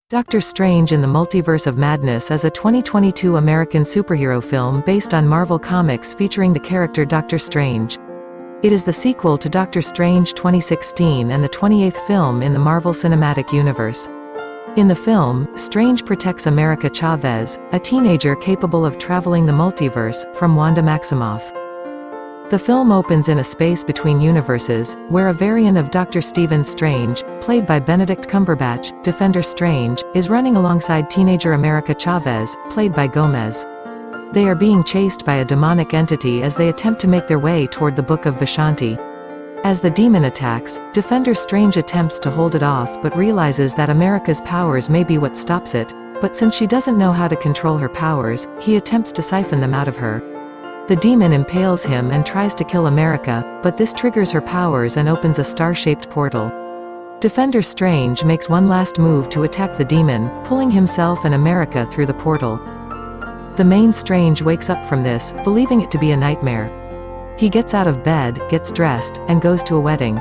Doctor Strange in the Multiverse of Madness is a 2022 American superhero film based on Marvel Comics featuring the character Doctor Strange. It is the sequel to Doctor Strange 2016 and the 28th film in the Marvel Cinematic Universe. In the film, Strange protects America Chavez, a teenager capable of traveling the multiverse, from Wanda Maximoff. The film opens in a space between universes, where a variant of Dr. Stephen Strange, played by Benedict Cumberbatch, Defender Strange, is running alongside teenager America Chavez, played by Gomez. They are being chased by a demonic entity as they attempt to make their way toward the Book of Vishanti. As the demon attacks, Defender Strange attempts to hold it off but realizes that America's powers may be what stops it, but since she doesn't know how to control her powers, he attempts to siphon them out of her. The demon impales him and tries to kill America, but this triggers her powers and opens a star-shaped portal. Defender Strange makes one last move to attack the demon, pulling himself and America through the portal. The main Strange wakes up from this, believing it to be a nightmare. He gets out of bed, gets dressed, and goes to a wedding.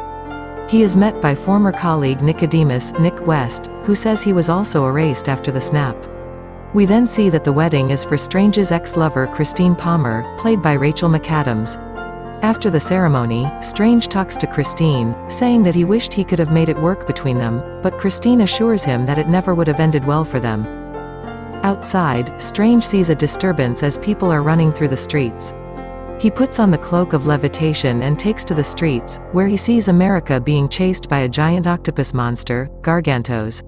He is met by former colleague Nicodemus, Nick West, who says he was also erased after the snap. We then see that the wedding is for Strange's ex-lover Christine Palmer, played by Rachel McAdams. After the ceremony, Strange talks to Christine, saying that he wished he could have made it work between them, but Christine assures him that it never would have ended well for them. Outside, Strange sees a disturbance as people are running through the streets. He puts on the cloak of levitation and takes to the streets, where he sees America being chased by a giant octopus monster, Gargantos.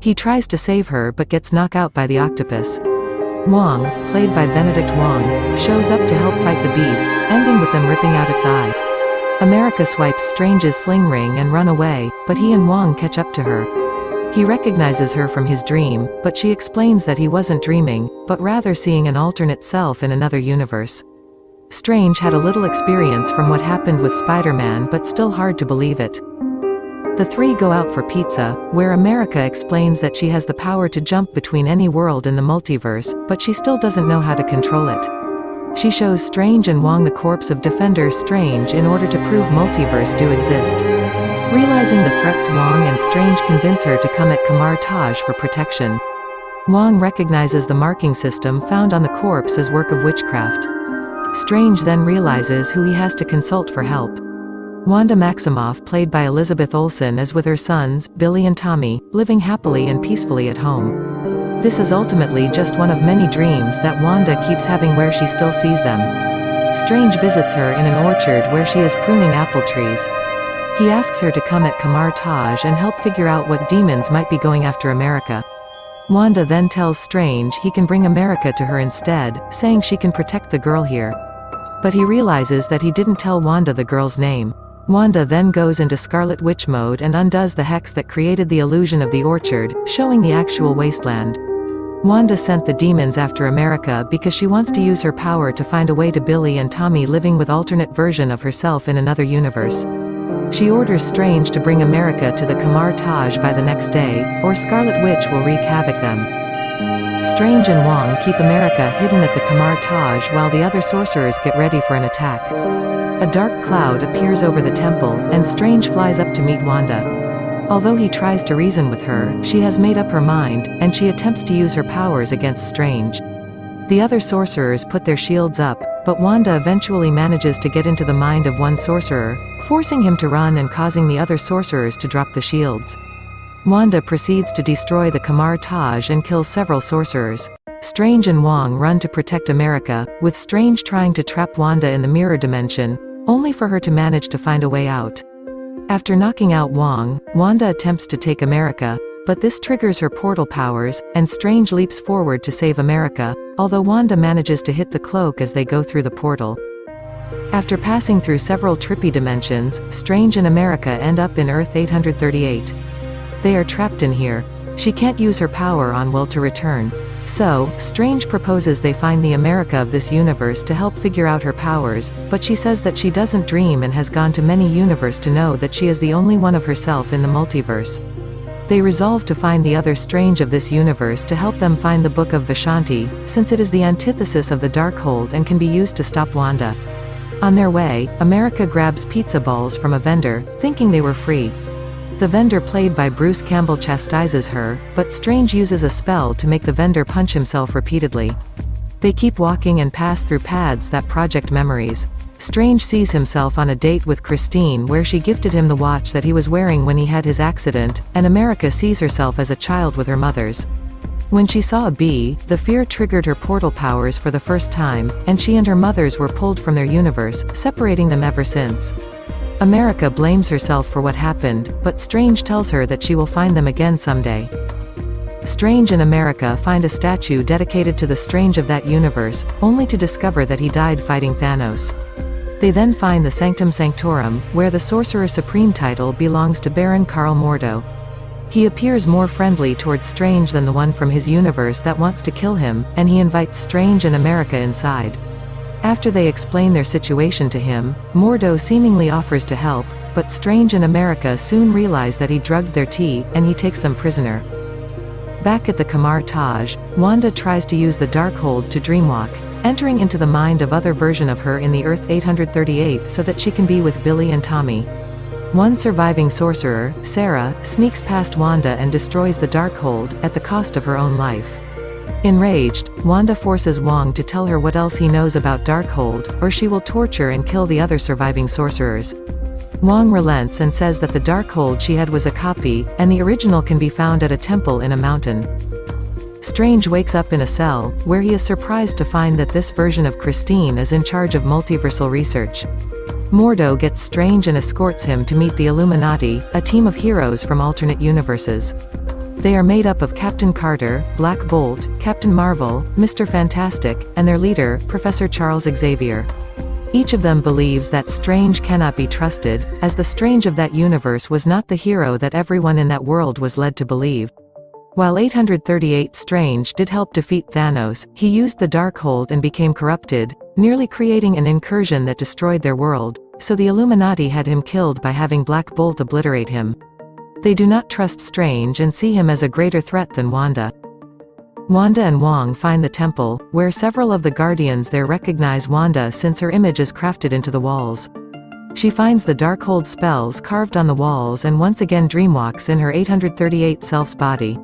He tries to save her but gets knocked out by the octopus. Wong, played by Benedict Wong, shows up to help fight the beast, ending with them ripping out its eye. America swipes Strange's sling ring and run away, but he and Wong catch up to her. He recognizes her from his dream, but she explains that he wasn't dreaming, but rather seeing an alternate self in another universe. Strange had a little experience from what happened with Spider-Man, but still hard to believe it. The three go out for pizza, where America explains that she has the power to jump between any world in the multiverse, but she still doesn't know how to control it. She shows Strange and Wong the corpse of Defender Strange in order to prove multiverse do exist. Realizing the threats, Wong and Strange convince her to come at Kamar Taj for protection. Wong recognizes the marking system found on the corpse as work of witchcraft. Strange then realizes who he has to consult for help. Wanda Maximoff, played by Elizabeth Olsen, is with her sons, Billy and Tommy, living happily and peacefully at home. This is ultimately just one of many dreams that Wanda keeps having where she still sees them. Strange visits her in an orchard where she is pruning apple trees. He asks her to come at Kamar Taj and help figure out what demons might be going after America. Wanda then tells Strange he can bring America to her instead, saying she can protect the girl here. But he realizes that he didn't tell Wanda the girl's name. Wanda then goes into Scarlet Witch mode and undoes the hex that created the illusion of the orchard, showing the actual wasteland. Wanda sent the demons after America because she wants to use her power to find a way to Billy and Tommy living with alternate version of herself in another universe. She orders Strange to bring America to the Kamar Taj by the next day, or Scarlet Witch will wreak havoc them. Strange and Wong keep America hidden at the Kamar Taj while the other sorcerers get ready for an attack. A dark cloud appears over the temple, and Strange flies up to meet Wanda. Although he tries to reason with her, she has made up her mind, and she attempts to use her powers against Strange. The other sorcerers put their shields up, but Wanda eventually manages to get into the mind of one sorcerer, forcing him to run and causing the other sorcerers to drop the shields. Wanda proceeds to destroy the Kamar Taj and kills several sorcerers. Strange and Wong run to protect America, with Strange trying to trap Wanda in the mirror dimension, only for her to manage to find a way out. After knocking out Wong, Wanda attempts to take America, but this triggers her portal powers, and Strange leaps forward to save America, although Wanda manages to hit the cloak as they go through the portal. After passing through several trippy dimensions, Strange and America end up in Earth 838. They are trapped in here. She can't use her power on will to return. So, Strange proposes they find the America of this universe to help figure out her powers, but she says that she doesn't dream and has gone to many universes to know that she is the only one of herself in the multiverse. They resolve to find the other Strange of this universe to help them find the Book of Vishanti, since it is the antithesis of the Darkhold and can be used to stop Wanda. On their way, America grabs pizza balls from a vendor, thinking they were free. The vendor played by Bruce Campbell chastises her, but Strange uses a spell to make the vendor punch himself repeatedly. They keep walking and pass through paths that project memories. Strange sees himself on a date with Christine where she gifted him the watch that he was wearing when he had his accident, and America sees herself as a child with her mother's. When she saw a bee, the fear triggered her portal powers for the first time, and she and her mother's were pulled from their universe, separating them ever since. America blames herself for what happened, but Strange tells her that she will find them again someday. Strange and America find a statue dedicated to the Strange of that universe, only to discover that he died fighting Thanos. They then find the Sanctum Sanctorum, where the Sorcerer Supreme title belongs to Baron Karl Mordo. He appears more friendly towards Strange than the one from his universe that wants to kill him, and he invites Strange and America inside. After they explain their situation to him, Mordo seemingly offers to help, but Strange and America soon realize that he drugged their tea, and he takes them prisoner. Back at the Kamar Taj, Wanda tries to use the Darkhold to dreamwalk, entering into the mind of other version of her in the Earth 838 so that she can be with Billy and Tommy. One surviving sorcerer, Sarah, sneaks past Wanda and destroys the Darkhold, at the cost of her own life. Enraged, Wanda forces Wong to tell her what else he knows about Darkhold, or she will torture and kill the other surviving sorcerers. Wong relents and says that the Darkhold she had was a copy, and the original can be found at a temple in a mountain. Strange wakes up in a cell, where he is surprised to find that this version of Christine is in charge of multiversal research. Mordo gets Strange and escorts him to meet the Illuminati, a team of heroes from alternate universes. They are made up of Captain Carter, Black Bolt, Captain Marvel, Mr. Fantastic, and their leader, Professor Charles Xavier. Each of them believes that Strange cannot be trusted, as the Strange of that universe was not the hero that everyone in that world was led to believe. While 838 Strange did help defeat Thanos, he used the Darkhold and became corrupted, nearly creating an incursion that destroyed their world, so the Illuminati had him killed by having Black Bolt obliterate him. They do not trust Strange and see him as a greater threat than Wanda. Wanda and Wong find the temple, where several of the Guardians there recognize Wanda since her image is crafted into the walls. She finds the Darkhold spells carved on the walls and once again dreamwalks in her 838 self's body.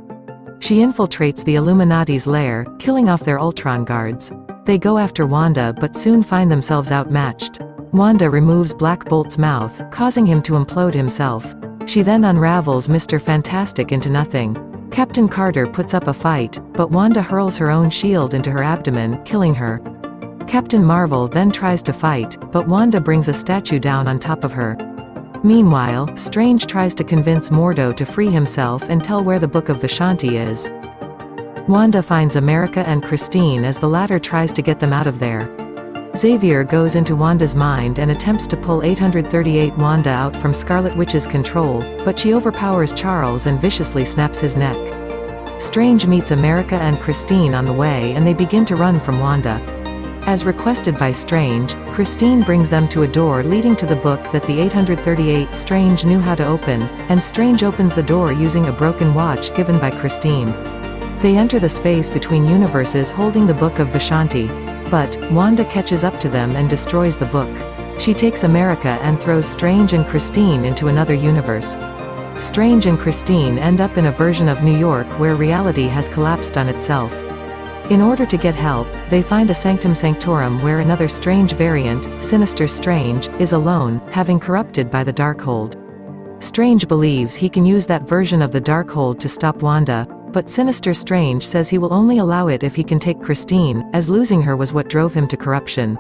She infiltrates the Illuminati's lair, killing off their Ultron guards. They go after Wanda but soon find themselves outmatched. Wanda removes Black Bolt's mouth, causing him to implode himself. She then unravels Mr. Fantastic into nothing. Captain Carter puts up a fight, but Wanda hurls her own shield into her abdomen, killing her. Captain Marvel then tries to fight, but Wanda brings a statue down on top of her. Meanwhile, Strange tries to convince Mordo to free himself and tell where the Book of Vishanti is. Wanda finds America and Christine as the latter tries to get them out of there. Xavier goes into Wanda's mind and attempts to pull 838 Wanda out from Scarlet Witch's control, but she overpowers Charles and viciously snaps his neck. Strange meets America and Christine on the way and they begin to run from Wanda. As requested by Strange, Christine brings them to a door leading to the book that the 838 Strange knew how to open, and Strange opens the door using a broken watch given by Christine. They enter the space between universes holding the Book of Vishanti. But, Wanda catches up to them and destroys the book. She takes America and throws Strange and Christine into another universe. Strange and Christine end up in a version of New York where reality has collapsed on itself. In order to get help, they find a Sanctum Sanctorum where another Strange variant, Sinister Strange, is alone, having corrupted by the Darkhold. Strange believes he can use that version of the Darkhold to stop Wanda, but Sinister Strange says he will only allow it if he can take Christine, as losing her was what drove him to corruption.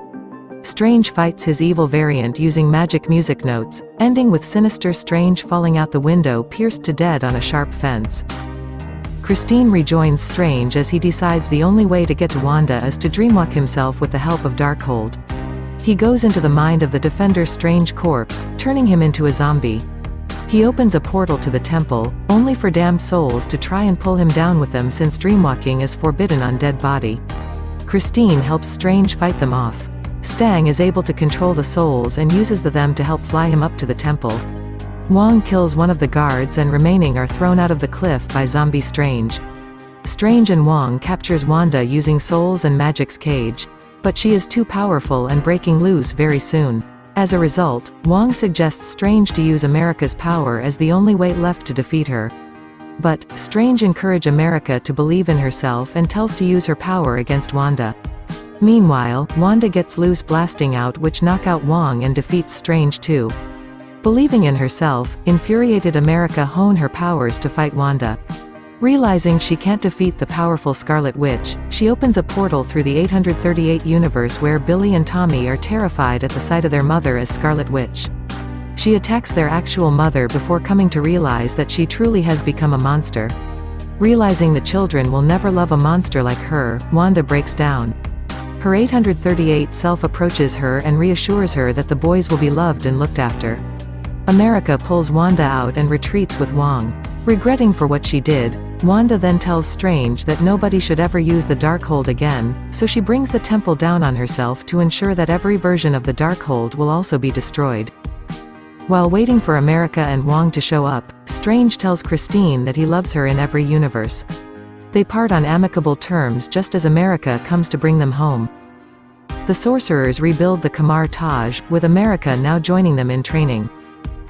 Strange fights his evil variant using magic music notes, ending with Sinister Strange falling out the window pierced to dead on a sharp fence. Christine rejoins Strange as he decides the only way to get to Wanda is to dreamwalk himself with the help of Darkhold. He goes into the mind of the Defender Strange corpse, turning him into a zombie. He opens a portal to the temple, only for damned souls to try and pull him down with them since dreamwalking is forbidden on dead body. Christine helps Strange fight them off. Stang is able to control the souls and uses them to help fly him up to the temple. Wong kills one of the guards and remaining are thrown out of the cliff by zombie Strange. Strange and Wong captures Wanda using Souls and Magic's cage. But she is too powerful and breaking loose very soon. As a result, Wong suggests Strange to use America's power as the only way left to defeat her. But, Strange encourages America to believe in herself and tells to use her power against Wanda. Meanwhile, Wanda gets loose blasting out which knock out Wong and defeats Strange too. Believing in herself, infuriated America hone her powers to fight Wanda. Realizing she can't defeat the powerful Scarlet Witch, she opens a portal through the 838 universe where Billy and Tommy are terrified at the sight of their mother as Scarlet Witch. She attacks their actual mother before coming to realize that she truly has become a monster. Realizing the children will never love a monster like her, Wanda breaks down. Her 838 self approaches her and reassures her that the boys will be loved and looked after. America pulls Wanda out and retreats with Wong. Regretting for what she did, Wanda then tells Strange that nobody should ever use the Darkhold again, so she brings the temple down on herself to ensure that every version of the Darkhold will also be destroyed. While waiting for America and Wong to show up, Strange tells Christine that he loves her in every universe. They part on amicable terms just as America comes to bring them home. The sorcerers rebuild the Kamar Taj, with America now joining them in training.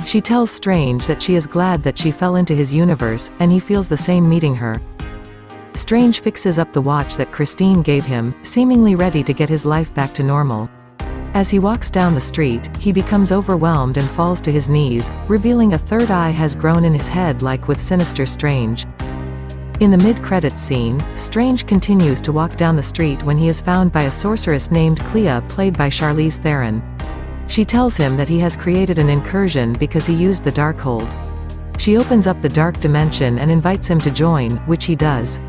She tells Strange that she is glad that she fell into his universe, and he feels the same meeting her. Strange fixes up the watch that Christine gave him, seemingly ready to get his life back to normal. As he walks down the street, he becomes overwhelmed and falls to his knees, revealing a third eye has grown in his head like with sinister Strange. In the mid-credits scene, Strange continues to walk down the street when he is found by a sorceress named Clea played by Charlize Theron. She tells him that he has created an incursion because he used the Darkhold. She opens up the dark dimension and invites him to join, which he does.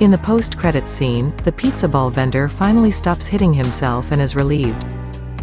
In the post-credits scene, the pizza ball vendor finally stops hitting himself and is relieved.